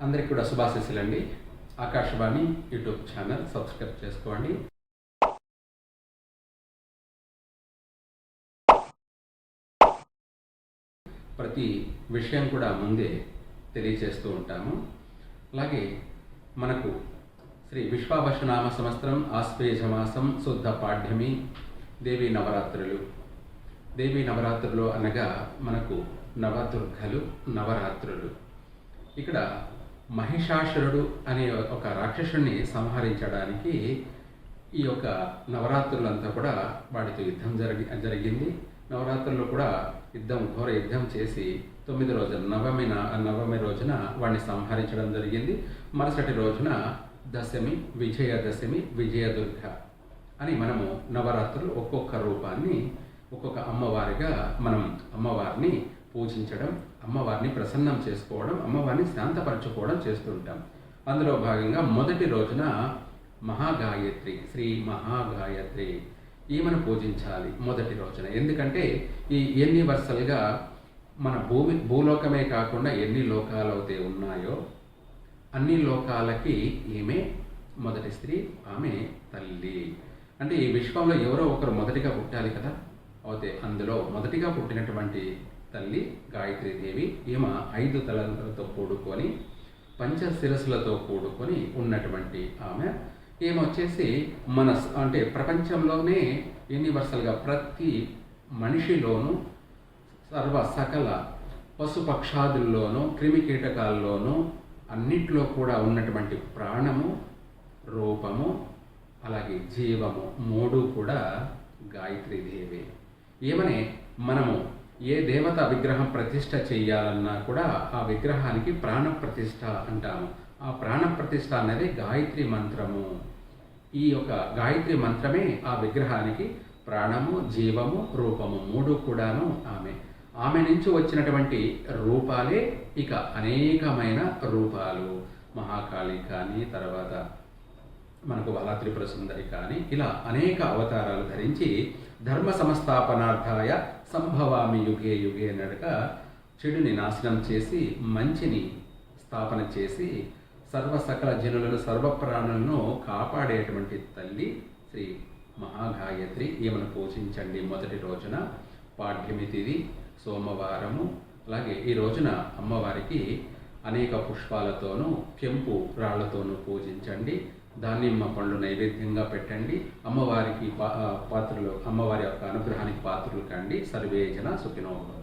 అందరికీ కూడా శుభాశీస్సులండి. Akashvani YouTube channel subscribe చేసుకోండి. ప్రతి విషయం కూడా ముందే తెలియచేస్తూ ఉంటాము. అలాగే మనకు శ్రీ విశ్వావసునామ సంవత్సరం ఆశ్వేజ మాసం శుద్ధ పాడ్యమి దేవీ నవరాత్రులు. దేవీ నవరాత్రులు అనగా మనకు నవదుర్గలు నవరాత్రులు. ఇక్కడ మహిషాసురుడు అనే ఒక రాక్షసుని సంహరించడానికి ఈ యొక్క నవరాత్రులంతా కూడా వాడితో యుద్ధం జరిగింది. నవరాత్రుల్లో కూడా ఘోర యుద్ధం చేసి 9వ రోజు నవమి రోజున వాడిని సంహరించడం జరిగింది. మరుసటి రోజున దశమి, విజయదశమి, విజయదుర్గ అని మనము నవరాత్రులు ఒక్కొక్క రూపాన్ని ఒక్కొక్క అమ్మవారిగా మనం అమ్మవారిని పూజించడం, అమ్మవారిని ప్రసన్నం చేసుకోవడం, అమ్మవారిని శాంతపరచుకోవడం చేస్తుంటాం. అందులో భాగంగా మొదటి రోజున మహాగాయత్రి, శ్రీ మహాగాయత్రి ఈమెను పూజించాలి మొదటి రోజున. ఎందుకంటే ఈ యూనివర్సల్గా మన భూలోకమే కాకుండా ఎన్ని లోకాలు అయితే ఉన్నాయో అన్ని లోకాలకి ఈమె మొదటి స్త్రీ, ఆమె తల్లి. అంటే ఈ విశ్వంలో ఎవరో ఒకరు మొదటిగా పుట్టాలి కదా. అయితే అందులో మొదటిగా పుట్టినటువంటి తల్లి గాయత్రీదేవి. ఈమె 5 తలలతో కూడుకొని పంచశిరస్సులతో కూడుకొని ఉన్నటువంటి ఆమె. ఈమె వచ్చేసి అంటే ప్రపంచంలోనే యూనివర్సల్గా ప్రతి మనిషిలోనూ సకల పశుపక్షాదుల్లోనూ క్రిమికీటకాల్లోనూ అన్నిట్లో కూడా ఉన్నటువంటి ప్రాణము, రూపము, అలాగే జీవము 3 కూడా గాయత్రీదేవి. ఏమనే మనము ఏ దేవత విగ్రహం ప్రతిష్ఠ చేయాలన్నా కూడా ఆ విగ్రహానికి ప్రాణ ప్రతిష్ఠ అంటాము. ఆ ప్రాణ ప్రతిష్ఠ అనేది గాయత్రి మంత్రము. ఈ యొక్క గాయత్రి మంత్రమే ఆ విగ్రహానికి ప్రాణము, జీవము, రూపము 3 కూడాను ఆమె నుంచి వచ్చినటువంటి రూపాలే ఇక అనేకమైన రూపాలు. మహాకాళి కానీ, తర్వాత మనకు బాలా త్రిపుర సుందరి కానీ, ఇలా అనేక అవతారాలు ధరించి ధర్మ సంస్థాపనార్థాయ సంభవామి యుగే యుగే అన్నట్టుగా చెడుని నాశనం చేసి మంచిని స్థాపన చేసి సకల జనులను, సర్వప్రాణులను కాపాడేటువంటి తల్లి శ్రీ మహాగాయత్రి. ఈమెను పూజించండి మొదటి రోజున. పాడ్యమి తిథి సోమవారము. అలాగే ఈ రోజున అమ్మవారికి అనేక పుష్పాలతోనూ కెంపు రాళ్లతోనూ పూజించండి. దానిమ్మ పండ్లు నైవేద్యంగా పెట్టండి. అమ్మవారికి పాత్రలు, అమ్మవారి యొక్క అనుగ్రహానికి పాత్రలు కండి. సర్వే జన సుఖినో భవంతు.